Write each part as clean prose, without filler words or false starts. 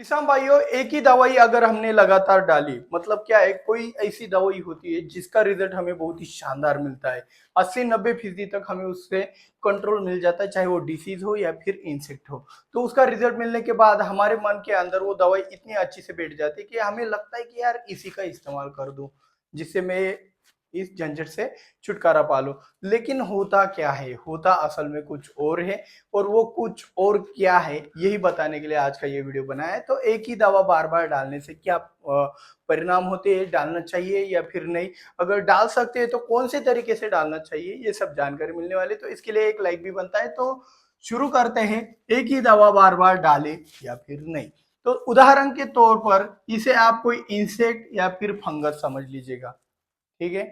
किसान भाइयों, एक ही दवाई अगर हमने लगातार डाली, मतलब क्या है, कोई ऐसी दवाई होती है जिसका रिजल्ट हमें बहुत ही शानदार मिलता है। 80-90% तक हमें उससे कंट्रोल मिल जाता है, चाहे वो डिसीज हो या फिर इंसेक्ट हो। तो उसका रिजल्ट मिलने के बाद हमारे मन के अंदर वो दवाई इतनी अच्छी से बैठ जाती है कि हमें लगता है कि यार इसी का इस्तेमाल कर दूं, जिससे मैं इस झंझट से छुटकारा पा लूं। लेकिन होता क्या है, होता असल में कुछ और है। और वो कुछ और क्या है, यही बताने के लिए आज का ये वीडियो बनाया है। तो एक ही दवा बार बार डालने से क्या परिणाम होते हैं, डालना चाहिए या फिर नहीं, अगर डाल सकते हैं तो कौन से तरीके से डालना चाहिए, ये सब जानकारी मिलने वाली। तो इसके लिए एक लाइक भी बनता है। तो शुरू करते हैं। एक ही दवा बार बार डाले या फिर नहीं। तो उदाहरण के तौर पर इसे आप कोई इंसेक्ट या फिर फंगस समझ लीजिएगा। ठीक है,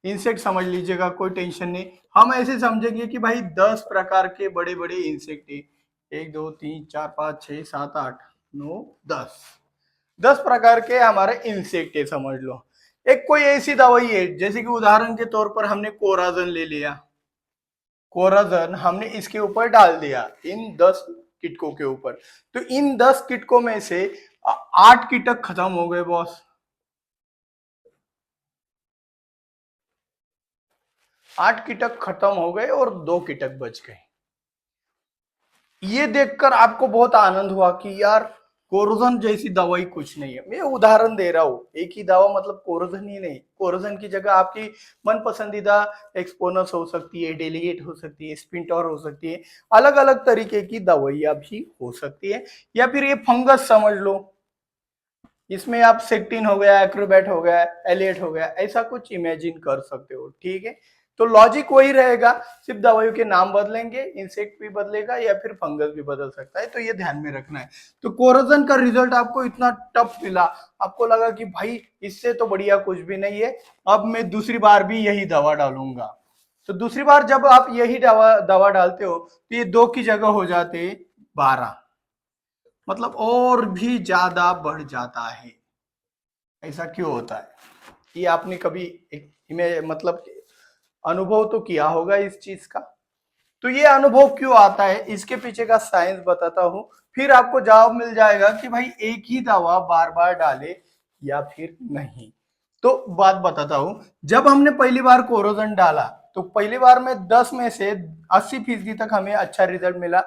इंसेक्ट समझ लीजिएगा, कोई टेंशन नहीं। हम ऐसे समझेंगे कि भाई 10 प्रकार के बड़े बड़े इंसेक्ट है। 1 2 3 4 5 6 7 8 9 10। 10 प्रकार के हमारे इंसेक्ट है, समझ लो। एक कोई ऐसी दवाई है, जैसे कि उदाहरण के तौर पर हमने कोराजन ले लिया। कोराजन हमने इसके ऊपर डाल दिया, इन 10 कीटकों के ऊपर। तो इन 10 कीटकों में से 8 कीटक खत्म हो गए बॉस। 8 कीटक खत्म हो गए और 2 कीटक बच गए। ये देखकर आपको बहुत आनंद हुआ कि यार कोरोजन जैसी दवाई कुछ नहीं है। मैं उदाहरण दे रहा हूँ, एक ही दवा मतलब कोरोजन ही नहीं। कोरोजन की जगह आपकी मन पसंदीदा एक्सपोनस हो सकती है, डेलीगेट हो सकती है, स्पिंटोर हो सकती है। अलग अलग तरीके की दवाइयां भी हो सकती है। या फिर ये फंगस समझ लो, इसमें आप सेक्टिन हो गया, एक्रोबैट हो गया, एलियट हो गया, ऐसा कुछ इमेजिन कर सकते हो। ठीक है, तो लॉजिक वही रहेगा, सिर्फ दवाइयों के नाम बदलेंगे, इंसेक्ट भी बदलेगा या फिर फंगस भी बदल सकता है। तो ये ध्यान में रखना है। तो कोरोजन का रिजल्ट आपको इतना टफ मिला, आपको लगा कि भाई इससे तो बढ़िया कुछ भी नहीं है, अब मैं दूसरी बार भी यही दवा डालूंगा। तो दूसरी बार जब आप यही दवा दवा डालते हो तो ये 2 की जगह हो जाते 12, मतलब और भी ज्यादा बढ़ जाता है। ऐसा क्यों होता है, ये आपने कभी एक मतलब अनुभव तो किया होगा इस चीज का। तो ये अनुभव क्यों आता है, इसके पीछे का साइंस बताता हूं। फिर आपको जवाब मिल जाएगा कि भाई एक ही दवा बार बार डाले या फिर नहीं। तो बात बताता हूं। जब हमने पहली बार कोरोजन डाला तो पहली बार में 10 में से 80% तक हमें अच्छा रिजल्ट मिला।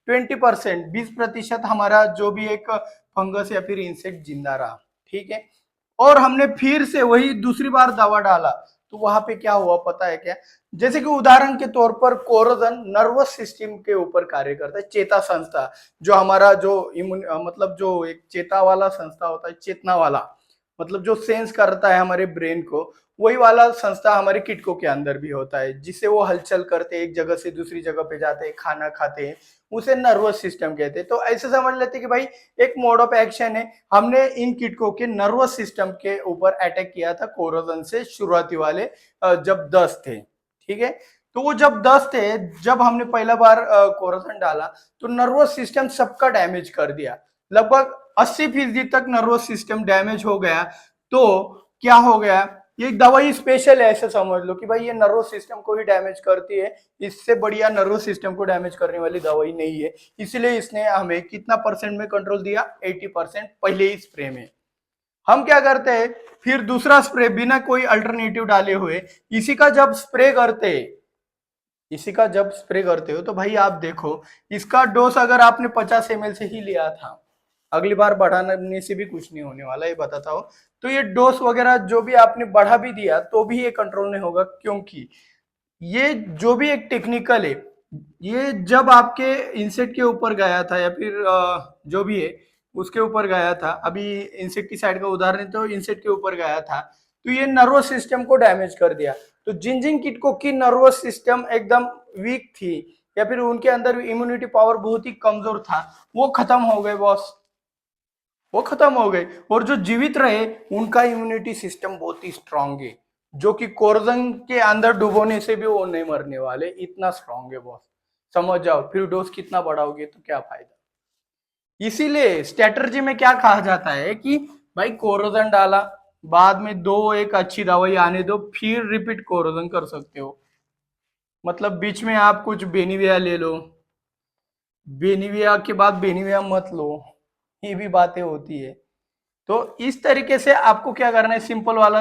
20%, 20% हमारा जो भी एक फंगस या फिर इंसेक्ट जिंदा रहा। ठीक है, और हमने फिर से वही दूसरी बार दवा डाला तो वहां पे क्या हुआ पता है क्या? जैसे कि उदाहरण के तौर पर कोरोजन नर्वस सिस्टम के ऊपर कार्य करता है, चेता संस्था, जो हमारा जो इम्यून मतलब जो एक चेता वाला संस्था होता है, चेतना वाला, मतलब जो सेंस करता है हमारे ब्रेन को, वही वाला संस्था हमारे किडकों के अंदर भी होता है, जिससे वो हलचल करते हैं, एक जगह से दूसरी जगह पे जाते हैं, खाना खाते हैं। उसे नर्वस सिस्टम कहते हैं। तो ऐसे समझ लेते हैं कि भाई एक मोड ऑफ एक्शन है, हमने इन कीटकों के नर्वस सिस्टम के ऊपर अटैक किया था कोरोजन से, शुरुआती वाले जब 10 थे। ठीक है, तो वो जब 10 थे, जब हमने पहला बार कोरोजन डाला तो नर्वस सिस्टम सबका डैमेज कर दिया। लगभग 80% तक नर्वस सिस्टम डैमेज हो गया। तो क्या हो गया, ये दवाई स्पेशल है, ऐसे समझ लो कि भाई ये नर्वस सिस्टम को ही डैमेज करती है, इससे बढ़िया नर्वस सिस्टम को डैमेज करने वाली दवाई नहीं है। इसलिए इसने हमें कितना परसेंट में कंट्रोल दिया, 80% पहले ही स्प्रे में। हम क्या करते हैं, फिर दूसरा स्प्रे बिना कोई अल्टरनेटिव डाले हुए इसी का जब स्प्रे करते इसी का जब स्प्रे करते हो तो भाई आप देखो, इसका डोज अगर आपने 50 ml से ही लिया था, अगली बार बढ़ाने से भी कुछ नहीं होने वाला, ये बताता हूँ। तो ये डोज वगैरह जो भी आपने बढ़ा भी दिया तो भी ये कंट्रोल नहीं होगा, क्योंकि ये जो भी एक टेक्निकल है, ये जब आपके इंसेक्ट के ऊपर गया था या फिर जो भी है उसके ऊपर गया था, अभी इंसेक्टिसाइड का उदाहरण तो इंसेक्ट के ऊपर गया था, तो ये नर्वस सिस्टम को डैमेज कर दिया। तो जिन जिन कीटकों की नर्वस सिस्टम एकदम वीक थी या फिर उनके अंदर इम्यूनिटी पावर बहुत ही कमजोर था, वो खत्म हो गए बॉस, वो खत्म हो गए। और जो जीवित रहे उनका इम्यूनिटी सिस्टम बहुत ही स्ट्रांग है, जो कि कोरजन के अंदर डुबोने से भी वो नहीं मरने वाले, इतना स्ट्रांग है बॉस। समझ जाओ, फिर डोज कितना बढ़ाओगे तो क्या फायदा। इसीलिए स्ट्रेटजी में क्या कहा जाता है कि भाई कोरोजन डाला, बाद में दो एक अच्छी दवाई आने दो, फिर रिपीट कोरोजन कर सकते हो। मतलब बीच में आप कुछ बेनिविया ले लो, बेनिविया के बाद बेनिविया मत लो, ये भी बातें होती है। तो इस तरीके से आपको क्या करना है, सिंपल वाला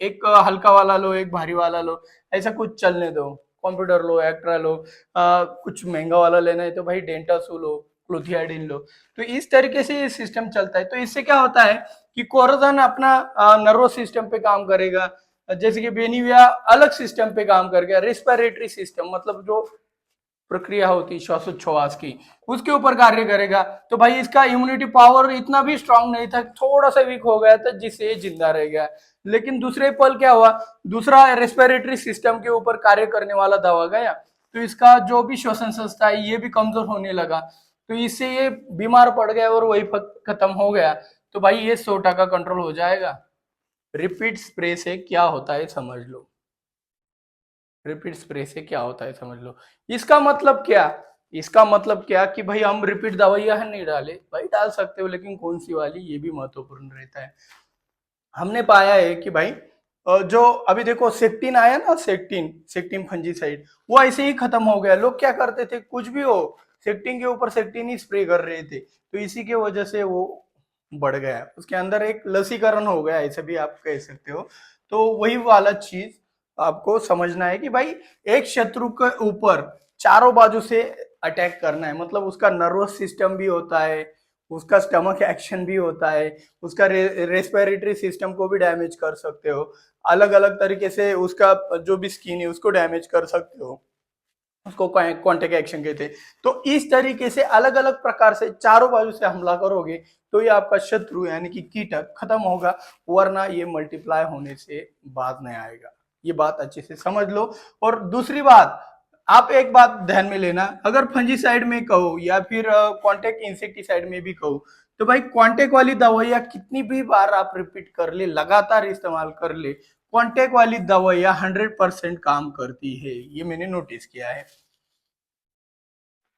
एक हल्का वाला लो, एक भारी वाला लो, ऐसा कुछ चलने दो। कंप्यूटर लो, एक्ट्रा लो, कुछ महंगा वाला लेना है तो भाई डेंटासू लो, क्लोथियाडिन लो। तो इस तरीके से ये सिस्टम चलता है। तो इससे क्या होता है कि कोरोजन अपना नर्वस सिस्टम पे काम करेगा, जैसे कि बेनिविया अलग सिस्टम पे काम करेगा, रेस्पिरेटरी सिस्टम मतलब जो प्रक्रिया होती है श्वासोच्छ्वास की, उसके ऊपर कार्य करेगा। तो भाई इसका इम्यूनिटी पावर इतना भी स्ट्रांग नहीं था, थोड़ा सा वीक हो गया था जिससे ये जिंदा रह गया। लेकिन दूसरे पल क्या हुआ, दूसरा रेस्पिरेटरी सिस्टम के ऊपर कार्य करने वाला दवा गया, तो इसका जो भी श्वसन संस्था है ये भी कमजोर होने लगा। तो इससे ये बीमार पड़ गया और वही खत्म हो गया। तो भाई ये 100% कंट्रोल हो जाएगा। रिपीट स्प्रे से क्या होता है समझ लो। रिपीट स्प्रे से क्या होता है समझ लो। इसका मतलब क्या, इसका मतलब क्या कि भाई हम रिपीट दवाइयां नहीं डाले, भाई डाल सकते हो लेकिन कौन सी वाली, ये भी महत्वपूर्ण रहता है। हमने पाया है कि भाई जो अभी देखो सेक्टिन आया ना, सेक्टिन सेक्टिन फंजीसाइड, वो ऐसे ही खत्म हो गया। लोग क्या करते थे, कुछ भी हो सेक्टिन के ऊपर सेक्टिन ही स्प्रे कर रहे थे, तो इसी के वजह से वो बढ़ गया, उसके अंदर एक लसीकरण हो गया, ऐसे भी आप कह सकते हो। तो वही वाला चीज आपको समझना है कि भाई एक शत्रु के ऊपर चारों बाजू से अटैक करना है, मतलब उसका नर्वस सिस्टम भी होता है, उसका स्टमक एक्शन भी होता है, उसका रेस्पिरेटरी सिस्टम को भी डैमेज कर सकते हो, अलग अलग तरीके से उसका जो भी स्किन है उसको डैमेज कर सकते हो, उसको कॉन्टेक्ट एक्शन कहते हैं। तो इस तरीके से अलग अलग प्रकार से चारों बाजू से हमला करोगे तो ये आपका शत्रु यानी कि कीटक खत्म होगा, वरना ये मल्टीप्लाई होने से बाज नहीं आएगा। ये बात अच्छे से समझ लो। और दूसरी बात, आप एक बात ध्यान में लेना, अगर फंजीसाइड में कहो या फिर कॉन्टेक्ट इंसेक्टिसाइड में भी कहो, तो भाई कॉन्टेक्ट वाली दवाइयां कितनी भी बार आप रिपीट कर ले, लगातार इस्तेमाल कर ले, कॉन्टेक्ट वाली दवाइयां 100% काम करती है। ये मैंने नोटिस किया है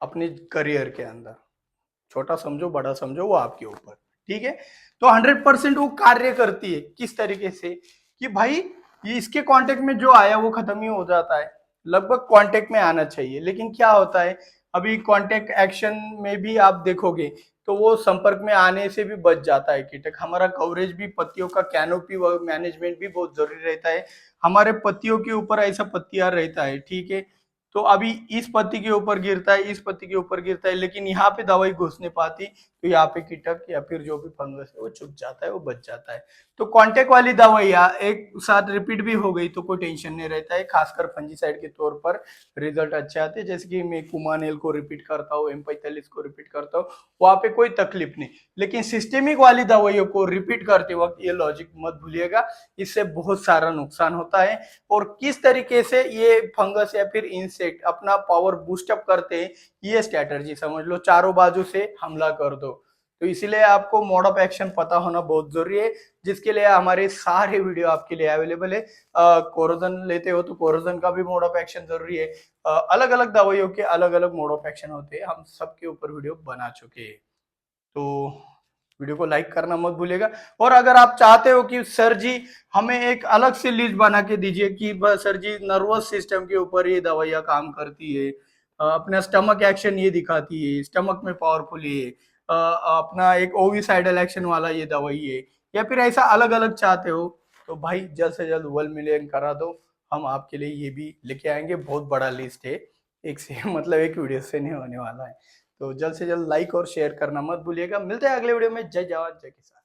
अपने करियर के अंदर। छोटा समझो बड़ा समझो वो आपके ऊपर, ठीक है। तो 100% वो कार्य करती है। किस तरीके से कि भाई ये इसके कांटेक्ट में जो आया वो खत्म ही हो जाता है, लगभग कांटेक्ट में आना चाहिए, लेकिन क्या होता है अभी कांटेक्ट एक्शन में भी आप देखोगे तो वो संपर्क में आने से भी बच जाता है कीटक। हमारा कवरेज भी, पत्तियों का कैनोपी मैनेजमेंट भी बहुत जरूरी रहता है। हमारे पत्तियों के ऊपर ऐसा पत्तियां रहता है, ठीक है। तो अभी इस पत्ती के ऊपर गिरता है, इस पत्ती के ऊपर गिरता है, लेकिन यहाँ पे दवाई घुस नहीं पाती, तो यहाँ पे कीटक या फिर जो भी फंगस है वो छुप जाता है, वो बच जाता है। तो कांटेक्ट वाली दवाइयाँ एक साथ रिपीट भी हो गई तो कोई टेंशन नहीं रहता है, खासकर फंजीसाइड के तौर पर रिजल्ट अच्छे आते हैं। जैसे कि मैं कुमानेल को रिपीट करता हूँ, M45 को रिपीट करता हूँ, वहां पे कोई तकलीफ नहीं। लेकिन सिस्टेमिक वाली दवाइयों को रिपीट करते वक्त ये लॉजिक मत भूलिएगा, इससे बहुत सारा नुकसान होता है। और किस तरीके से ये फंगस या फिर इंसेक्ट अपना पावर बूस्टअप करते हैं, ये स्ट्रेटजी समझ लो, चारों बाजू से हमला कर दो। तो इसीलिए आपको मोड ऑफ एक्शन पता होना बहुत जरूरी है, जिसके लिए हमारे सारे वीडियो आपके लिए अवेलेबल है। कोरोजन लेते हो तो कोरोजन का भी मोड ऑफ एक्शन जरूरी है। अलग अलग दवाइयों के अलग अलग मोड ऑफ एक्शन होते हैं, हम सबके ऊपर वीडियो बना चुके हैं। तो वीडियो को लाइक करना मत भूलिएगा। और अगर आप चाहते हो कि सर जी हमें एक अलग से लिस्ट बना के दीजिए कि बस सर जी नर्वस सिस्टम के ऊपर ये दवाइयाँ काम करती है, अपना स्टमक एक्शन ये दिखाती है, स्टमक में पावरफुल है, अपना एक ओविसाइडल एक्शन वाला ये दवाई है, या फिर ऐसा अलग अलग चाहते हो, तो भाई जल्द से जल्द 1 मिलियन करा दो, हम आपके लिए ये भी लेके आएंगे। बहुत बड़ा लिस्ट है, एक से मतलब एक वीडियो से नहीं होने वाला है। तो जल्द से जल्द लाइक और शेयर करना मत भूलिएगा। मिलते हैं अगले वीडियो में। जय जवान जय किसान।